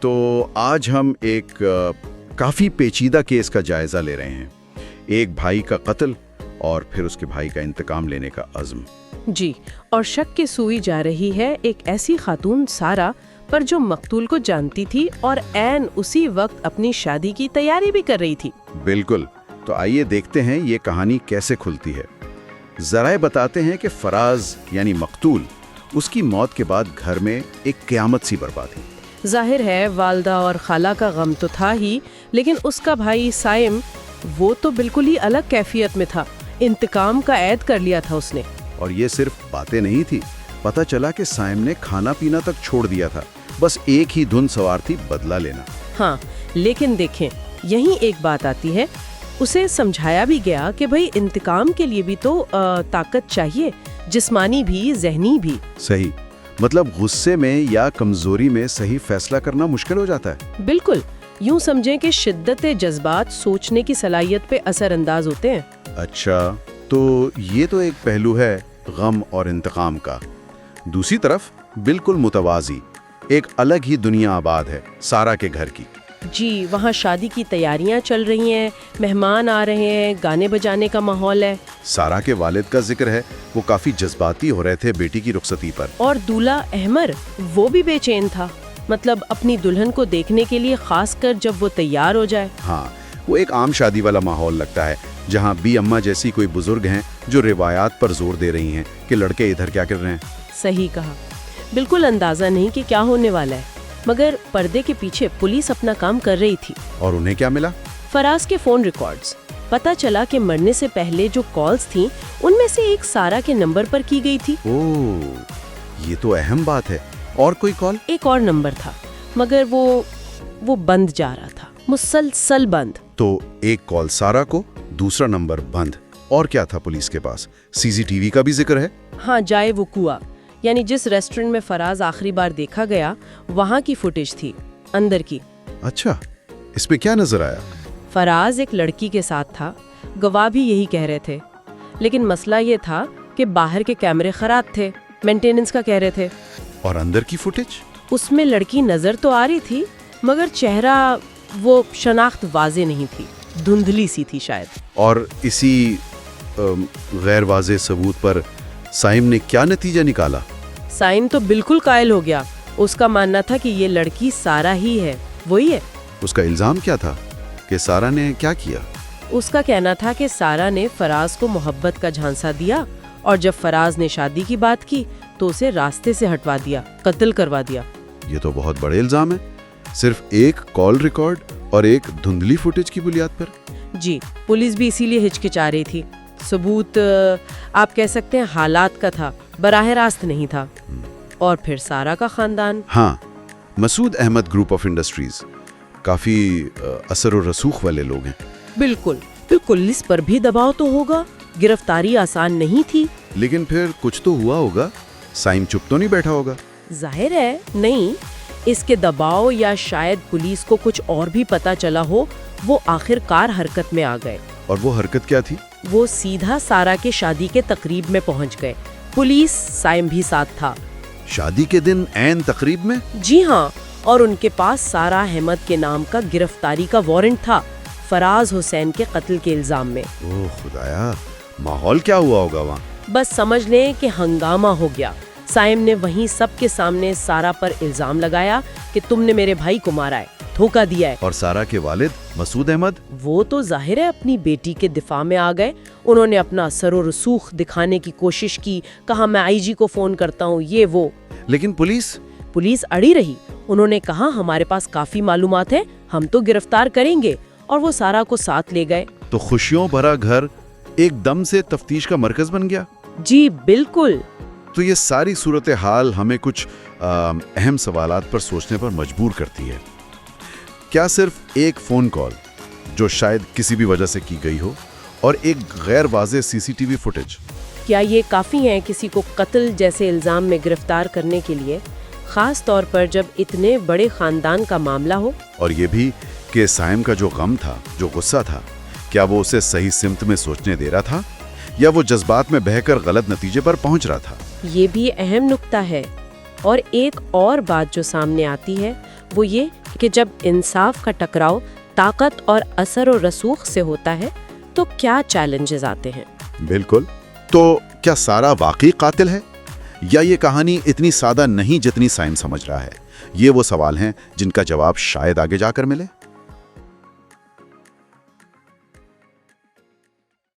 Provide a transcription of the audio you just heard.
تو آج ہم ایک کافی پیچیدہ کیس کا جائزہ لے رہے ہیں، ایک بھائی کا قتل اور پھر اس کے بھائی کا انتقام لینے کا عزم۔ جی، اور شک کی سوئی جا رہی ہے ایک ایسی خاتون سارا پر جو مقتول کو جانتی تھی اور عین اسی وقت اپنی شادی کی تیاری بھی کر رہی تھی۔ بالکل، تو آئیے دیکھتے ہیں یہ کہانی کیسے کھلتی ہے۔ ذرائع بتاتے ہیں کہ فراز یعنی مقتول، اس کی موت کے بعد گھر میں ایک قیامت سی برپا تھی۔ ظاہر ہے والدہ اور خالہ کا غم تو تھا ہی، لیکن اس کا بھائی سائم وہ تو بالکل ہی الگ کیفیت میں تھا۔ انتقام کا عہد کر لیا تھا اس نے۔ اور یہ صرف باتیں نہیں تھی، پتہ چلا کہ سائم نے کھانا پینا تک چھوڑ دیا تھا، بس ایک ہی دھن سوار تھی، بدلہ لینا۔ ہاں، لیکن دیکھیں یہیں ایک بات آتی ہے، اسے سمجھایا بھی گیا کہ بھئی انتقام کے لیے بھی تو طاقت چاہیے، جسمانی بھی ذہنی بھی۔ صحیح، مطلب غصے میں یا کمزوری میں صحیح فیصلہ کرنا مشکل ہو جاتا ہے۔ بالکل، یوں سمجھیں کہ شدت جذبات سوچنے کی صلاحیت پہ اثر انداز ہوتے ہیں۔ اچھا، تو یہ تو ایک پہلو ہے غم اور انتقام کا۔ دوسری طرف بالکل متوازی ایک الگ ہی دنیا آباد ہے، سارا کے گھر کی۔ جی، وہاں شادی کی تیاریاں چل رہی ہیں، مہمان آ رہے ہیں، گانے بجانے کا ماحول ہے۔ سارا کے والد کا ذکر ہے، وہ کافی جذباتی ہو رہے تھے بیٹی کی رخصتی پر۔ اور دولہا احمر وہ بھی بے چین تھا، مطلب اپنی دلہن کو دیکھنے کے لیے، خاص کر جب وہ تیار ہو جائے۔ ہاں، وہ ایک عام شادی والا ماحول لگتا ہے، جہاں بی اماں جیسی کوئی بزرگ ہیں جو روایات پر زور دے رہی ہیں کہ لڑکے ادھر کیا کر رہے ہیں۔ صحیح کہا، بالکل اندازہ نہیں کہ کیا ہونے والا ہے، مگر پردے کے پیچھے پولیس اپنا کام کر رہی تھی۔ اور انہیں کیا ملا؟ فراز کے فون ریکارڈز۔ پتہ چلا کہ مرنے سے پہلے جو کالز تھیں ان میں سے ایک سارا کے نمبر پر کی گئی تھی۔ اوہ، یہ تو اہم بات ہے۔ اور کوئی کال؟ ایک اور نمبر تھا، مگر وہ بند جا رہا تھا، مسلسل بند۔ تو ایک کال سارا کو، دوسرا نمبر بند۔ اور کیا تھا پولیس کے پاس؟ سی سی ٹی وی کا بھی ذکر ہے؟ ہاں، جائے وقوع یعنی جس ریسٹورنٹ میں فراز آخری بار دیکھا گیا وہاں کی فوٹیج تھی، اندر کی۔ اچھا، اس پہ کیا نظر آیا؟ فراز ایک لڑکی کے ساتھ تھا، گواہ بھی یہی کہہ رہے تھے، لیکن مسئلہ یہ تھا کہ باہر کے کیمرے خراب تھے، مینٹیننس کا کہہ رہے تھے۔ اور اندر کی فوٹیج؟ اس میں لڑکی نظر تو آ رہی تھی، مگر چہرہ وہ شناخت واضح نہیں تھی، دھندلی سی تھی شاید۔ اور اسی غیر واضح ثبوت پر سائم نے کیا نتیجہ نکالا؟ سائم تو بالکل قائل ہو گیا، اس کا ماننا تھا کہ یہ لڑکی سارا ہی ہے، وہی ہے۔ اس کا الزام کیا تھا کہ سارا نے کیا کیا؟ اس کا کہنا تھا کہ سارا نے فراز کو محبت کا جھانسا دیا، اور جب فراز نے شادی کی بات کی تو اسے راستے سے ہٹوا دیا، قتل کروا دیا۔ یہ تو بہت بڑے الزام ہے، صرف ایک کال ریکارڈ اور ایک دھندلی فوٹیج کی بنیاد پر۔ جی، پولیس بھی اسی لیے ہچکچا رہی تھی، ثبوت آپ کہہ سکتے ہیں حالات کا تھا، براہ راست نہیں تھا۔ اور پھر سارا کا خاندان۔ ہاں، مسعود احمد گروپ آف انڈسٹریز کافی اثر و رسوخ والے لوگ ہیں۔ بالکل، اس پر بھی دباؤ تو ہوگا، گرفتاری آسان نہیں تھی۔ لیکن پھر کچھ تو ہوا ہوگا، سائم چپ تو نہیں بیٹھا ہوگا؟ ظاہر ہے نہیں، اس کے دباؤ یا شاید پولیس کو کچھ اور بھی پتا چلا ہو، وہ آخر کار حرکت میں آ گئے۔ اور وہ حرکت کیا تھی؟ وہ سیدھا سارا کے شادی کے تقریب میں پہنچ گئے، پولیس، سائم بھی ساتھ تھا۔ شادی کے دن عین تقریب میں؟ جی ہاں، اور ان کے پاس سارا احمد کے نام کا گرفتاری کا وارنٹ تھا، فراز حسین کے قتل کے الزام میں۔ اوہ خدایا، ماحول کیا ہوا ہوگا وہاں؟ بس سمجھ لیں کہ ہنگامہ ہو گیا۔ سائم نے وہیں سب کے سامنے سارا پر الزام لگایا کہ تم نے میرے بھائی کو مارا ہے، دھوکہ دیا ہے۔ اور سارا کے والد مسعود احمد؟ وہ تو ظاہر ہے اپنی بیٹی کے دفاع میں آ گئے، انہوں نے اپنا اثر و رسوخ دکھانے کی کوشش کی، کہا میں آئی جی کو فون کرتا ہوں، یہ وہ۔ لیکن پولیس اڑی رہی، انہوں نے کہا ہمارے پاس کافی معلومات ہیں، ہم تو گرفتار کریں گے، اور وہ سارا کو ساتھ لے گئے۔ تو خوشیوں بھرا گھر ایک دم سے تفتیش کا مرکز بن گیا۔ جی بالکل۔ تو یہ ساری صورتحال ہمیں کچھ اہم سوالات پر سوچنے پر مجبور کرتی ہے۔ کیا صرف ایک فون کال جو شاید کسی بھی وجہ سے کی گئی ہو اور ایک غیر واضح سی سی ٹی وی فوٹیج، کیا یہ کافی ہیں کسی کو قتل جیسے الزام میں گرفتار کرنے کے لیے، خاص طور پر جب اتنے بڑے خاندان کا معاملہ ہو؟ اور یہ بھی کہ سائم کا جو غم تھا، جو غصہ تھا، کیا وہ اسے صحیح سمت میں سوچنے دے رہا تھا یا وہ جذبات میں بہہ کر غلط نتیجے پر پہنچ رہا تھا؟ یہ بھی اہم نکتہ ہے۔ اور ایک اور بات جو سامنے آتی ہے وہ یہ کہ جب انصاف کا ٹکراؤ طاقت اور اثر و رسوخ سے ہوتا ہے تو کیا چیلنجز آتے ہیں؟ بالکل. تو کیا سارا واقعی قاتل ہے یا یہ کہانی اتنی سادہ نہیں جتنی سائم سمجھ رہا ہے؟ یہ وہ سوال ہیں جن کا جواب شاید آگے جا کر ملے.